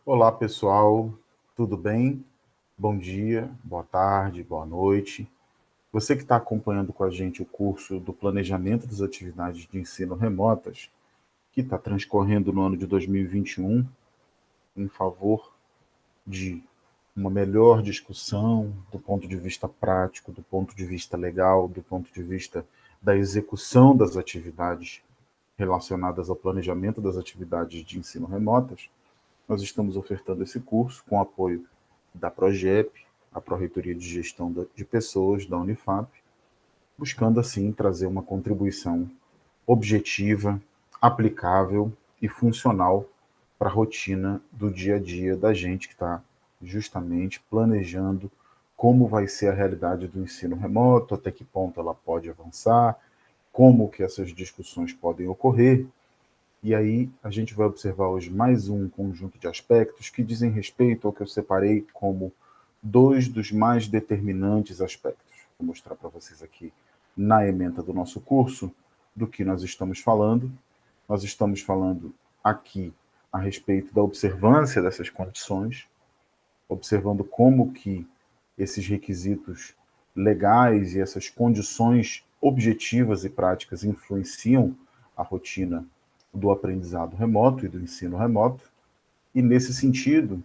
Olá, pessoal, tudo bem? Bom dia, boa tarde, boa noite. Você que está acompanhando com a gente o curso do Planejamento das Atividades de Ensino Remotas, que está transcorrendo no ano de 2021, em favor de uma melhor discussão do ponto de vista prático, do ponto de vista legal, do ponto de vista da execução das atividades relacionadas ao planejamento das atividades de ensino remotas. Nós estamos ofertando esse curso com apoio da Progep, a Pró-Reitoria de Gestão de Pessoas da Unifap, buscando assim trazer uma contribuição objetiva, aplicável e funcional para a rotina do dia a dia da gente que está justamente planejando como vai ser a realidade do ensino remoto, até que ponto ela pode avançar, como que essas discussões podem ocorrer. E aí a gente vai observar hoje mais um conjunto de aspectos que dizem respeito ao que eu separei como dois dos mais determinantes aspectos. Vou mostrar para vocês aqui na ementa do nosso curso do que nós estamos falando. Nós estamos falando aqui a respeito da observância dessas condições, observando como que esses requisitos legais e essas condições objetivas e práticas influenciam a rotina do aprendizado remoto e do ensino remoto. E nesse sentido,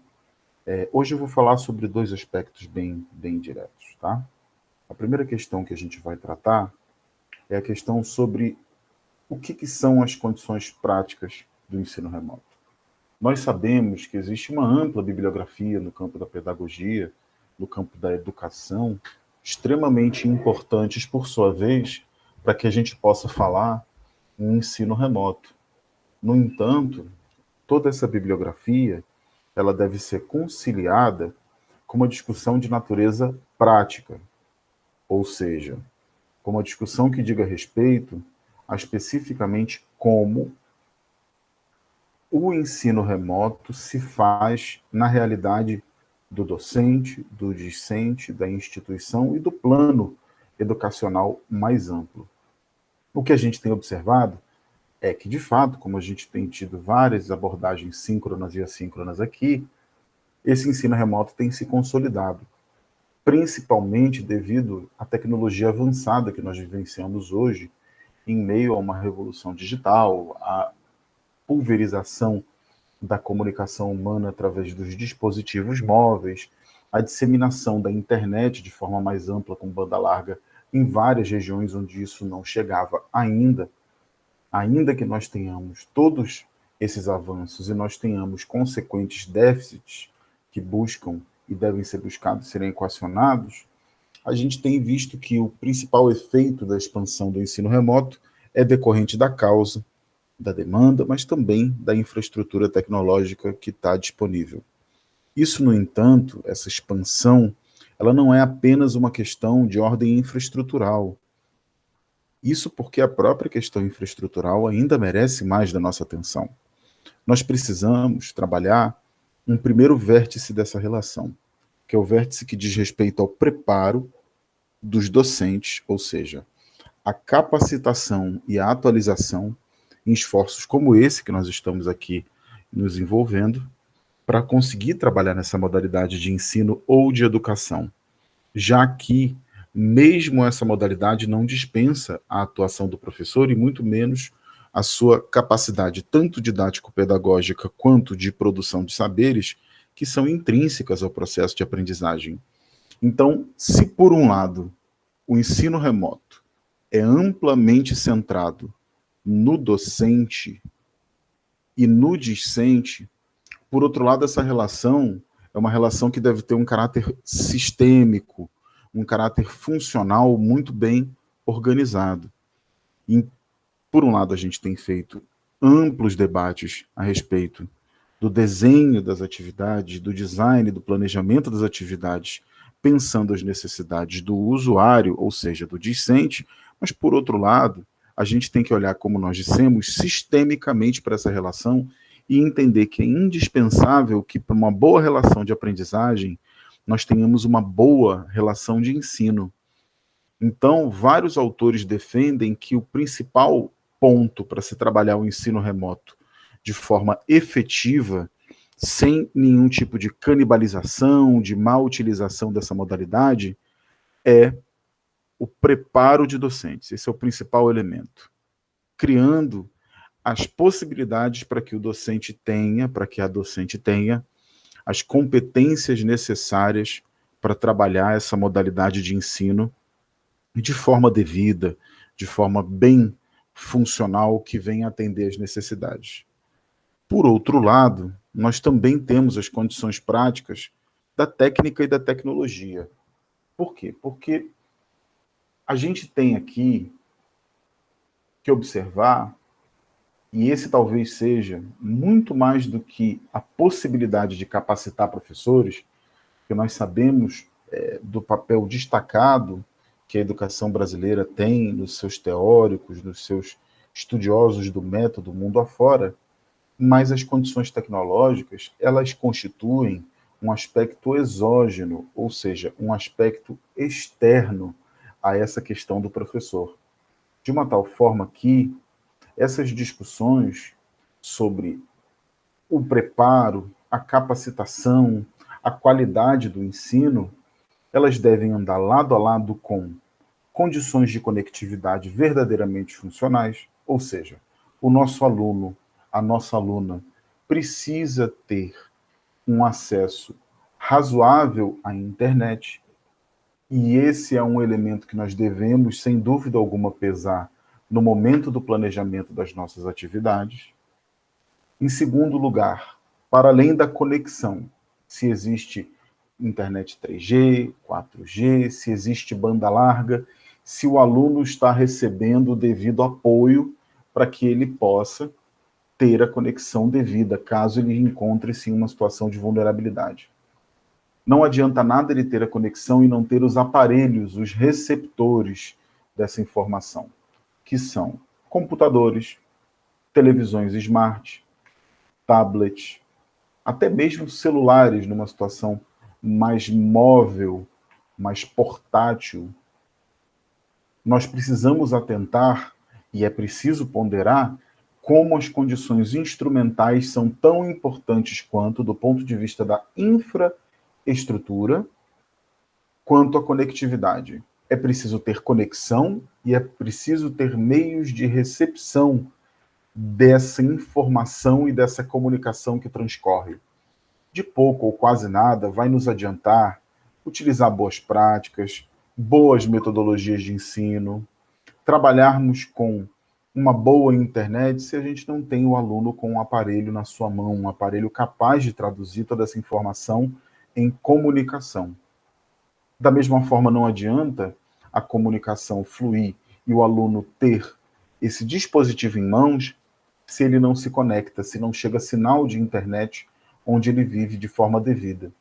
hoje eu vou falar sobre dois aspectos bem diretos, tá? A primeira questão que a gente vai tratar é a questão sobre o que são as condições práticas do ensino remoto. Nós sabemos que existe uma ampla bibliografia no campo da pedagogia, no campo da educação, extremamente importantes, por sua vez, para que a gente possa falar em ensino remoto. No entanto, toda essa bibliografia ela deve ser conciliada com uma discussão de natureza prática, ou seja, com uma discussão que diga respeito a especificamente como o ensino remoto se faz na realidade do docente, do discente, da instituição e do plano educacional mais amplo. O que a gente tem observado é que, de fato, como a gente tem tido várias abordagens síncronas e assíncronas aqui, esse ensino remoto tem se consolidado, principalmente devido à tecnologia avançada que nós vivenciamos hoje, em meio a uma revolução digital, à pulverização da comunicação humana através dos dispositivos móveis, a disseminação da internet de forma mais ampla com banda larga em várias regiões onde isso não chegava ainda. Ainda que nós tenhamos todos esses avanços e nós tenhamos consequentes déficits que buscam e devem ser buscados serem equacionados, a gente tem visto que o principal efeito da expansão do ensino remoto é decorrente da causa, da demanda, mas também da infraestrutura tecnológica que está disponível. Isso, no entanto, essa expansão, ela não é apenas uma questão de ordem infraestrutural. Isso porque a própria questão infraestrutural ainda merece mais da nossa atenção. Nós precisamos trabalhar um primeiro vértice dessa relação, que é o vértice que diz respeito ao preparo dos docentes, ou seja, a capacitação e a atualização em esforços como esse que nós estamos aqui nos envolvendo para conseguir trabalhar nessa modalidade de ensino ou de educação, já que mesmo essa modalidade não dispensa a atuação do professor e muito menos a sua capacidade tanto didático-pedagógica quanto de produção de saberes que são intrínsecas ao processo de aprendizagem. Então, se por um lado o ensino remoto é amplamente centrado no docente e no discente, por outro lado, essa relação é uma relação que deve ter um caráter sistêmico, um caráter funcional muito bem organizado. E, por um lado, a gente tem feito amplos debates a respeito do desenho das atividades, do design, do planejamento das atividades, pensando as necessidades do usuário, ou seja, do discente, mas, por outro lado, a gente tem que olhar, como nós dissemos, sistemicamente para essa relação e entender que é indispensável que, para uma boa relação de aprendizagem, nós tenhamos uma boa relação de ensino. Então, vários autores defendem que o principal ponto para se trabalhar o ensino remoto de forma efetiva sem nenhum tipo de canibalização, de má utilização dessa modalidade, é o preparo de docentes. Esse é o principal elemento. Criando as possibilidades para que o docente tenha, para que a docente tenha, as competências necessárias para trabalhar essa modalidade de ensino de forma devida, de forma bem funcional, que venha atender às necessidades. Por outro lado, nós também temos as condições práticas da técnica e da tecnologia. Por quê? Porque a gente tem aqui que observar, e esse talvez seja muito mais do que a possibilidade de capacitar professores, que nós sabemos do papel destacado que a educação brasileira tem nos seus teóricos, nos seus estudiosos do método mundo afora, mas as condições tecnológicas, elas constituem um aspecto exógeno, ou seja, um aspecto externo a essa questão do professor. De uma tal forma que essas discussões sobre o preparo, a capacitação, a qualidade do ensino, elas devem andar lado a lado com condições de conectividade verdadeiramente funcionais, ou seja, o nosso aluno, a nossa aluna, precisa ter um acesso razoável à internet, e esse é um elemento que nós devemos, sem dúvida alguma, pesar no momento do planejamento das nossas atividades. Em segundo lugar, para além da conexão, se existe internet 3G, 4G, se existe banda larga, se o aluno está recebendo o devido apoio para que ele possa ter a conexão devida, caso ele encontre-se em uma situação de vulnerabilidade. Não adianta nada ele ter a conexão e não ter os aparelhos, os receptores dessa informação, que são computadores, televisões smart, tablets, até mesmo celulares numa situação mais móvel, mais portátil. Nós precisamos atentar, e é preciso ponderar, como as condições instrumentais são tão importantes quanto, do ponto de vista da infraestrutura, quanto a conectividade. É preciso ter conexão e é preciso ter meios de recepção dessa informação e dessa comunicação que transcorre. De pouco ou quase nada vai nos adiantar utilizar boas práticas, boas metodologias de ensino, trabalharmos com uma boa internet se a gente não tem o aluno com um aparelho na sua mão, um aparelho capaz de traduzir toda essa informação em comunicação. Da mesma forma, não adianta a comunicação fluir e o aluno ter esse dispositivo em mãos se ele não se conecta, se não chega sinal de internet onde ele vive de forma devida.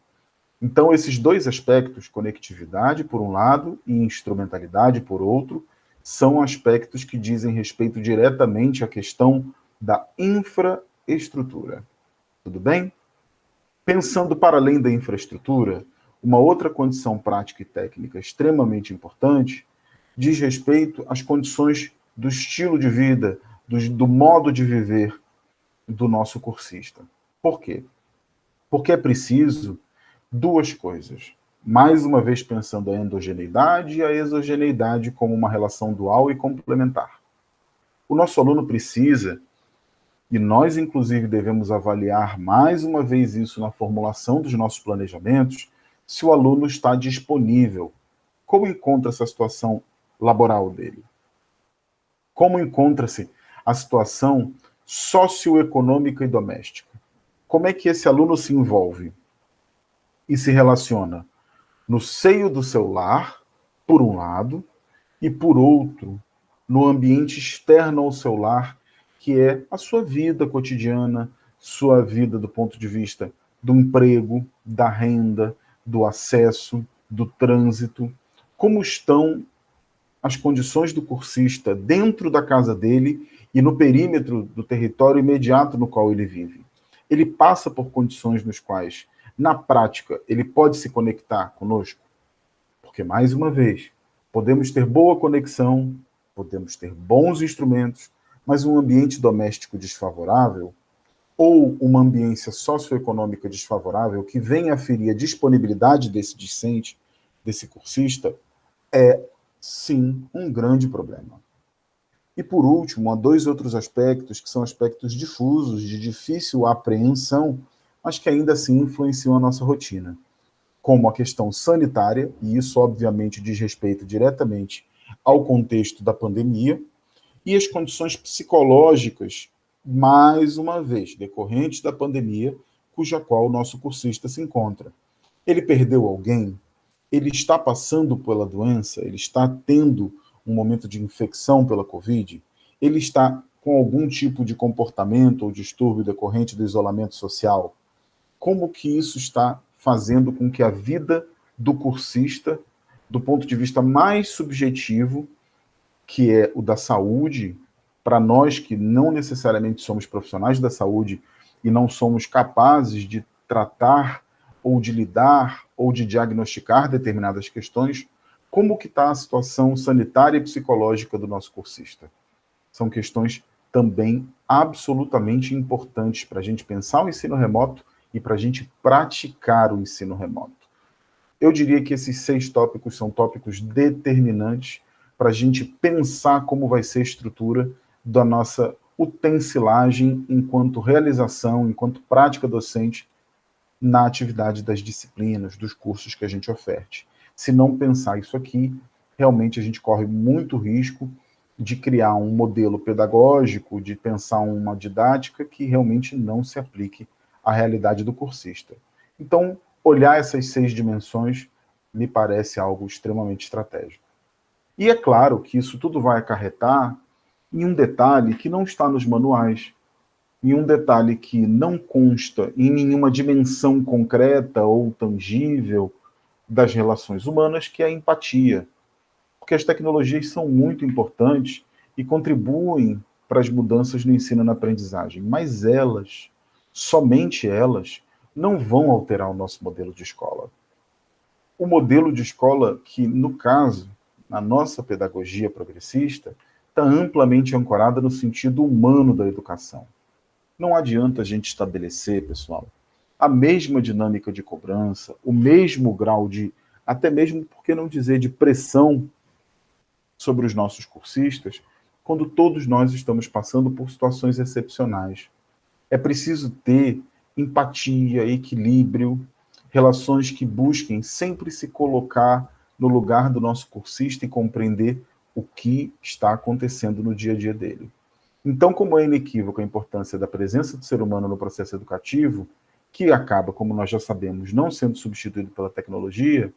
Então, esses dois aspectos, conectividade por um lado e instrumentalidade por outro, são aspectos que dizem respeito diretamente à questão da infraestrutura. Tudo bem? Pensando para além da infraestrutura, uma outra condição prática e técnica extremamente importante diz respeito às condições do estilo de vida, do modo de viver do nosso cursista. Por quê? Porque é preciso duas coisas. Mais uma vez pensando a endogeneidade e a exogeneidade como uma relação dual e complementar. O nosso aluno precisa, e nós inclusive devemos avaliar mais uma vez isso na formulação dos nossos planejamentos, se o aluno está disponível. Como encontra essa situação laboral dele? Como encontra-se a situação socioeconômica e doméstica? Como é que esse aluno se envolve e se relaciona? No seio do seu lar, por um lado, e por outro, no ambiente externo ao seu lar, que é a sua vida cotidiana, sua vida do ponto de vista do emprego, da renda, do acesso, do trânsito. Como estão as condições do cursista dentro da casa dele e no perímetro do território imediato no qual ele vive? Ele passa por condições nos quais, na prática, ele pode se conectar conosco? Porque, mais uma vez, podemos ter boa conexão, podemos ter bons instrumentos, mas um ambiente doméstico desfavorável, ou uma ambiência socioeconômica desfavorável que venha a ferir a disponibilidade desse discente, desse cursista, é, sim, um grande problema. E, por último, há dois outros aspectos que são aspectos difusos, de difícil apreensão, mas que ainda assim influenciam a nossa rotina, como a questão sanitária, e isso obviamente diz respeito diretamente ao contexto da pandemia, e as condições psicológicas, mais uma vez, decorrentes da pandemia, cuja qual o nosso cursista se encontra. Ele perdeu alguém? Ele está passando pela doença? Ele está tendo um momento de infecção pela Covid? Ele está com algum tipo de comportamento ou distúrbio decorrente do isolamento social? Como que isso está fazendo com que a vida do cursista, do ponto de vista mais subjetivo, que é o da saúde, para nós que não necessariamente somos profissionais da saúde e não somos capazes de tratar ou de lidar ou de diagnosticar determinadas questões, como que está a situação sanitária e psicológica do nosso cursista? São questões também absolutamente importantes para a gente pensar o ensino remoto e para a gente praticar o ensino remoto. Eu diria que esses 6 tópicos são tópicos determinantes para a gente pensar como vai ser a estrutura da nossa utensilagem enquanto realização, enquanto prática docente na atividade das disciplinas, dos cursos que a gente oferte. Se não pensar isso aqui, realmente a gente corre muito risco de criar um modelo pedagógico, de pensar uma didática que realmente não se aplique à realidade do cursista. Então, olhar essas 6 dimensões me parece algo extremamente estratégico. E é claro que isso tudo vai acarretar em um detalhe que não está nos manuais, em um detalhe que não consta em nenhuma dimensão concreta ou tangível das relações humanas, que é a empatia. Porque as tecnologias são muito importantes e contribuem para as mudanças no ensino e na aprendizagem, mas elas, somente elas, não vão alterar o nosso modelo de escola. O modelo de escola que, no caso, na nossa pedagogia progressista, está amplamente ancorada no sentido humano da educação. Não adianta a gente estabelecer, pessoal, a mesma dinâmica de cobrança, o mesmo grau de, até mesmo, por que não dizer, de pressão sobre os nossos cursistas, quando todos nós estamos passando por situações excepcionais. É preciso ter empatia, equilíbrio, relações que busquem sempre se colocar no lugar do nosso cursista e compreender o que está acontecendo no dia a dia dele. Então, como é inequívoca a importância da presença do ser humano no processo educativo, que acaba, como nós já sabemos, não sendo substituído pela tecnologia,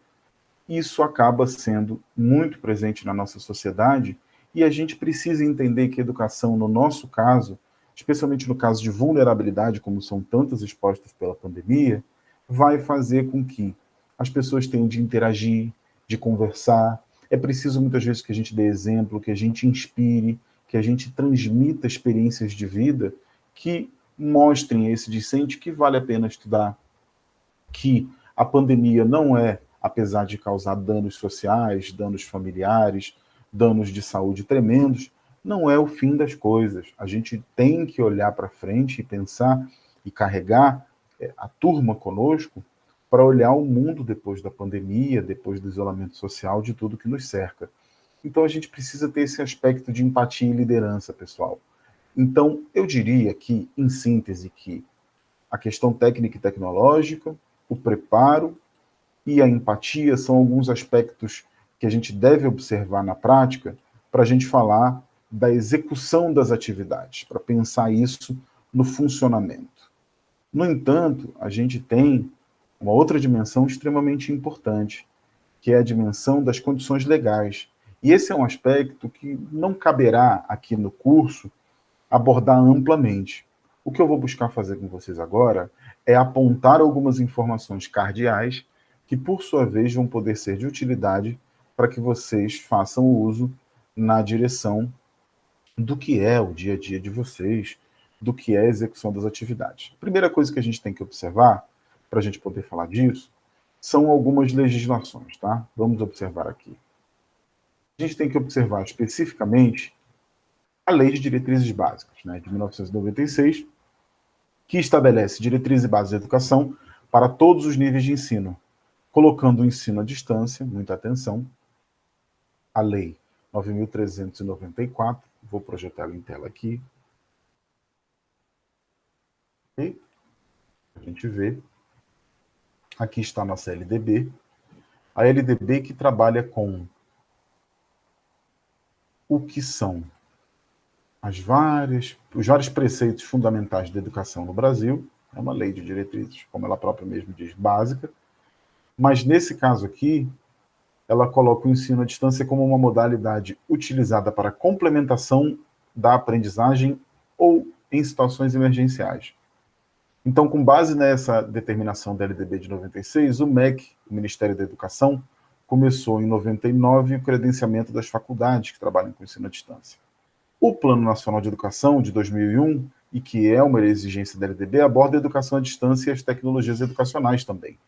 isso acaba sendo muito presente na nossa sociedade e a gente precisa entender que a educação, no nosso caso, especialmente no caso de vulnerabilidade, como são tantas expostas pela pandemia, vai fazer com que as pessoas tenham de interagir, de conversar. É preciso muitas vezes que a gente dê exemplo, que a gente inspire, que a gente transmita experiências de vida que mostrem a esse discente que vale a pena estudar, que a pandemia não é, apesar de causar danos sociais, danos familiares, danos de saúde tremendos, não é o fim das coisas. A gente tem que olhar para frente e pensar e carregar a turma conosco para olhar o mundo depois da pandemia, depois do isolamento social, de tudo que nos cerca. Então a gente precisa ter esse aspecto de empatia e liderança, pessoal. Então, eu diria que, em síntese, que a questão técnica e tecnológica, o preparo e a empatia são alguns aspectos que a gente deve observar na prática para a gente falar da execução das atividades, para pensar isso no funcionamento. No entanto, a gente tem uma outra dimensão extremamente importante, que é a dimensão das condições legais. E esse é um aspecto que não caberá aqui no curso abordar amplamente. O que eu vou buscar fazer com vocês agora é apontar algumas informações cardeais que, por sua vez, vão poder ser de utilidade para que vocês façam uso na direção do que é o dia a dia de vocês, do que é a execução das atividades. A primeira coisa que a gente tem que observar, para a gente poder falar disso, são algumas legislações, tá? Vamos observar aqui. A gente tem que observar especificamente a Lei de Diretrizes Básicas, né, de 1996, que estabelece diretrizes e bases de educação para todos os níveis de ensino, colocando o ensino à distância, muita atenção, a Lei 9.394, vou projetar ela em tela aqui, e a gente vê, aqui está a nossa LDB, a LDB que trabalha com o que são os vários preceitos fundamentais da educação no Brasil, é uma lei de diretrizes, como ela própria mesmo diz, básica, mas nesse caso aqui, ela coloca o ensino à distância como uma modalidade utilizada para complementação da aprendizagem ou em situações emergenciais. Então, com base nessa determinação da LDB de 96, o MEC, o Ministério da Educação, começou em 99 o credenciamento das faculdades que trabalham com ensino à distância. O Plano Nacional de Educação, de 2001, e que é uma exigência da LDB, aborda a educação à distância e as tecnologias educacionais também,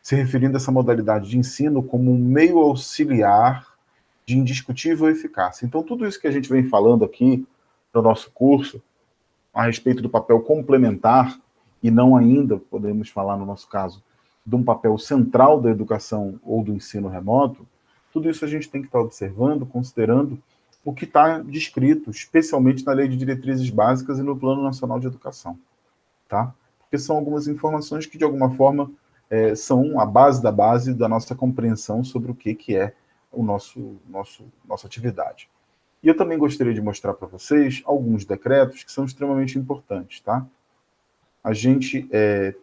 se referindo a essa modalidade de ensino como um meio auxiliar de indiscutível eficácia. Então, tudo isso que a gente vem falando aqui no nosso curso, a respeito do papel complementar, e não ainda, podemos falar no nosso caso, de um papel central da educação ou do ensino remoto, tudo isso a gente tem que estar observando, considerando o que está descrito, especialmente na Lei de Diretrizes Básicas e no Plano Nacional de Educação, tá? Porque são algumas informações que, de alguma forma, são a base da base da nossa compreensão sobre o que é o nossa atividade. E eu também gostaria de mostrar para vocês alguns decretos que são extremamente importantes, tá? A gente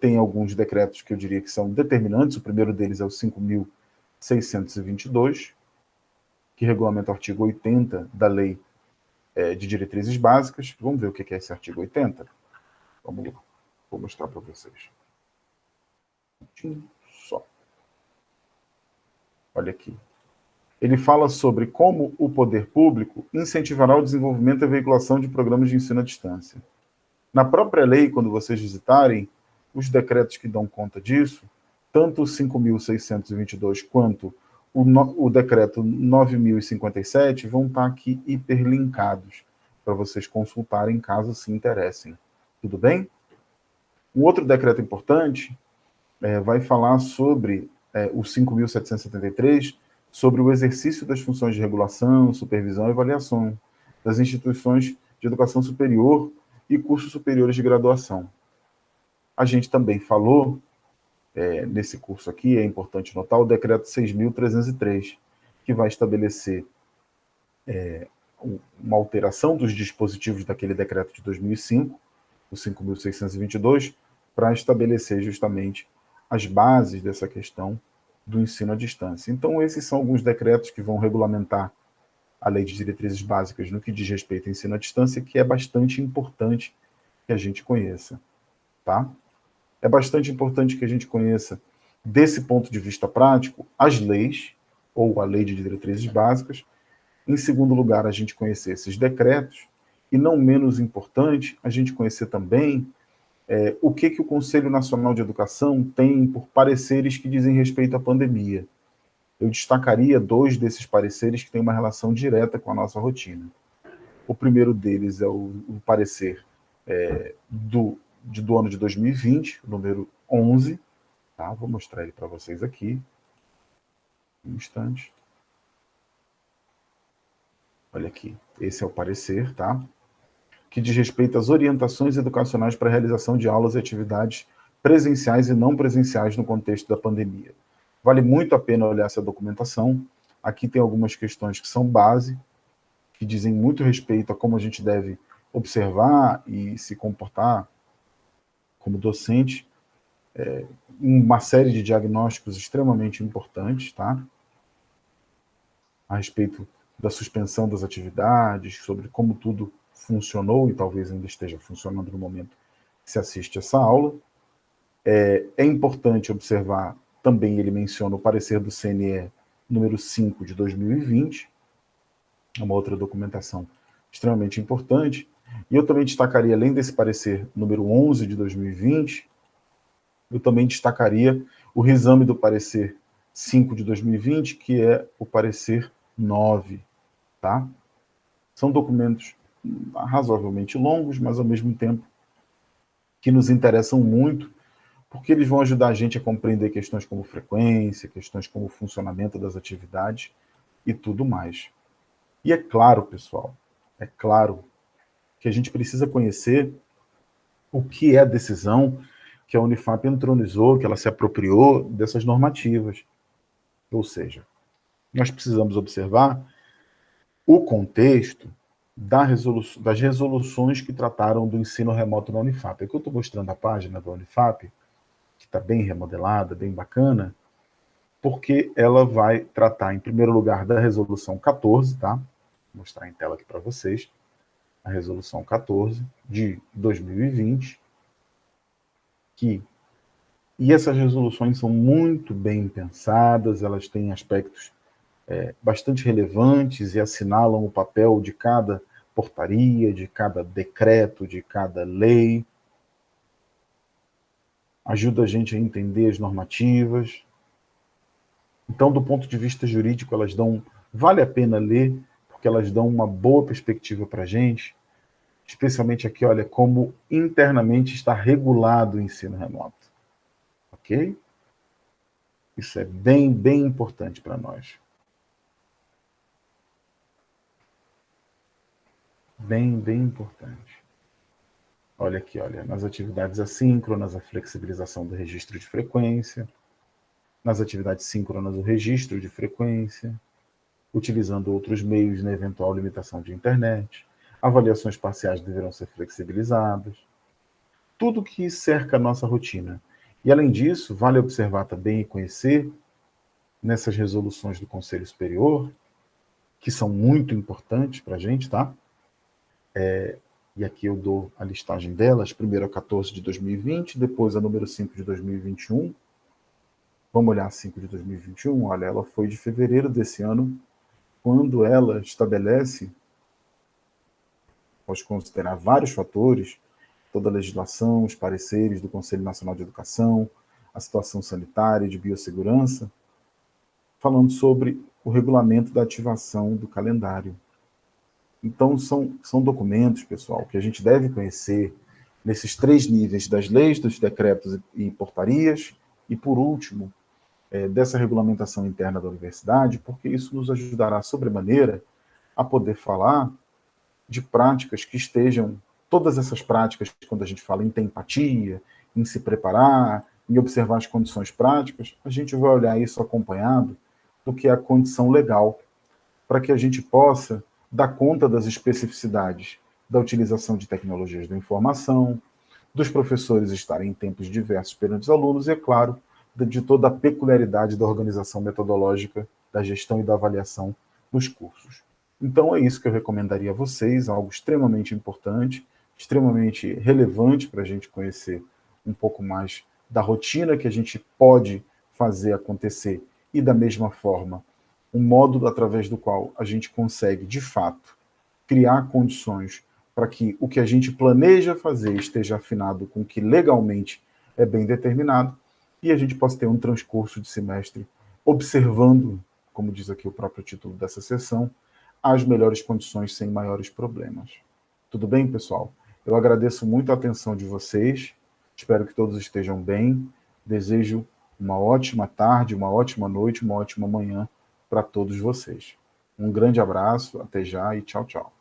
tem alguns decretos que eu diria que são determinantes. O primeiro deles é o 5.622, que regulamenta o artigo 80 da Lei de Diretrizes Básicas. Vamos ver o que é esse artigo 80? Vamos lá. Vou mostrar para vocês. Só. Olha aqui. Ele fala sobre como o poder público incentivará o desenvolvimento e a veiculação de programas de ensino à distância. Na própria lei, quando vocês visitarem, os decretos que dão conta disso, tanto o 5.622 quanto o decreto 9.057 vão estar aqui hiperlinkados para vocês consultarem caso se interessem. Tudo bem? Um outro decreto importante vai falar sobre o 5.773, sobre o exercício das funções de regulação, supervisão e avaliação das instituições de educação superior e cursos superiores de graduação. A gente também falou, nesse curso aqui, é importante notar, o decreto 6.303, que vai estabelecer uma alteração dos dispositivos daquele decreto de 2005, o 5.622, para estabelecer justamente as bases dessa questão do ensino à distância. Então, esses são alguns decretos que vão regulamentar a Lei de Diretrizes Básicas no que diz respeito ao ensino à distância, que é bastante importante que a gente conheça, tá? É bastante importante que a gente conheça, desse ponto de vista prático, as leis, ou a Lei de Diretrizes Básicas. Em segundo lugar, a gente conhecer esses decretos, e não menos importante, a gente conhecer também o que o Conselho Nacional de Educação tem por pareceres que dizem respeito à pandemia. Eu destacaria dois desses pareceres que têm uma relação direta com a nossa rotina. O primeiro deles é o parecer do ano de 2020, o número 11, tá? Vou mostrar ele para vocês aqui, um instante. Olha aqui, esse é o parecer, tá? Que diz respeito às orientações educacionais para a realização de aulas e atividades presenciais e não presenciais no contexto da pandemia. Vale muito a pena olhar essa documentação. Aqui tem algumas questões que são base, que dizem muito respeito a como a gente deve observar e se comportar como docente, uma série de diagnósticos extremamente importantes, tá? A respeito da suspensão das atividades, sobre como tudo funcionou e talvez ainda esteja funcionando no momento que se assiste essa aula. É importante observar, também ele menciona o parecer do CNE número 5 de 2020, é uma outra documentação extremamente importante. E eu também destacaria, além desse parecer número 11 de 2020, eu também destacaria o reexame do parecer 5 de 2020, que é o parecer 9, tá? São documentos razoavelmente longos, mas ao mesmo tempo que nos interessam muito, porque eles vão ajudar a gente a compreender questões como frequência, questões como funcionamento das atividades e tudo mais. E é claro, pessoal, é claro que a gente precisa conhecer o que é a decisão que a Unifap entronizou, que ela se apropriou dessas normativas. Ou seja, nós precisamos observar o contexto das resoluções que trataram do ensino remoto na Unifap. Aqui eu estou mostrando a página da Unifap, que está bem remodelada, bem bacana, porque ela vai tratar, em primeiro lugar, da resolução 14, tá? Vou mostrar em tela aqui para vocês, a resolução 14 de 2020, e essas resoluções são muito bem pensadas, elas têm aspectos bastante relevantes e assinalam o papel de cada portaria, de cada decreto, de cada lei. Ajuda a gente a entender as normativas. Então, do ponto de vista jurídico, vale a pena ler, porque elas dão uma boa perspectiva para a gente, especialmente aqui, olha, como internamente está regulado o ensino remoto. Ok? Isso é bem, bem importante para nós. Bem, bem importante. Olha aqui, olha, nas atividades assíncronas, a flexibilização do registro de frequência, nas atividades síncronas, o registro de frequência, utilizando outros meios na eventual limitação de internet, avaliações parciais deverão ser flexibilizadas, tudo que cerca a nossa rotina. E, além disso, vale observar também e conhecer, nessas resoluções do Conselho Superior, que são muito importantes para a gente, tá? E aqui eu dou a listagem delas, primeiro a 14 de 2020, depois a número 5 de 2021. Vamos olhar a 5 de 2021? Olha, ela foi de fevereiro desse ano, quando ela estabelece, pode considerar vários fatores, toda a legislação, os pareceres do Conselho Nacional de Educação, a situação sanitária e de biossegurança, falando sobre o regulamento da ativação do calendário. Então, são documentos, pessoal, que a gente deve conhecer nesses 3 níveis das leis, dos decretos e portarias, e, por último, dessa regulamentação interna da universidade, porque isso nos ajudará, sobremaneira, a poder falar de práticas que estejam, todas essas práticas, quando a gente fala em ter empatia, em se preparar, em observar as condições práticas, a gente vai olhar isso acompanhado do que é a condição legal, para que a gente possa dar conta das especificidades da utilização de tecnologias da informação, dos professores estarem em tempos diversos perante os alunos e, é claro, de toda a peculiaridade da organização metodológica, da gestão e da avaliação dos cursos. Então, é isso que eu recomendaria a vocês, algo extremamente importante, extremamente relevante para a gente conhecer um pouco mais da rotina que a gente pode fazer acontecer e, da mesma forma, um modo através do qual a gente consegue, de fato, criar condições para que o que a gente planeja fazer esteja afinado com o que legalmente é bem determinado e a gente possa ter um transcurso de semestre observando, como diz aqui o próprio título dessa sessão, as melhores condições sem maiores problemas. Tudo bem, pessoal? Eu agradeço muito a atenção de vocês, espero que todos estejam bem, desejo uma ótima tarde, uma ótima noite, uma ótima manhã para todos vocês. Um grande abraço, até já e tchau, tchau.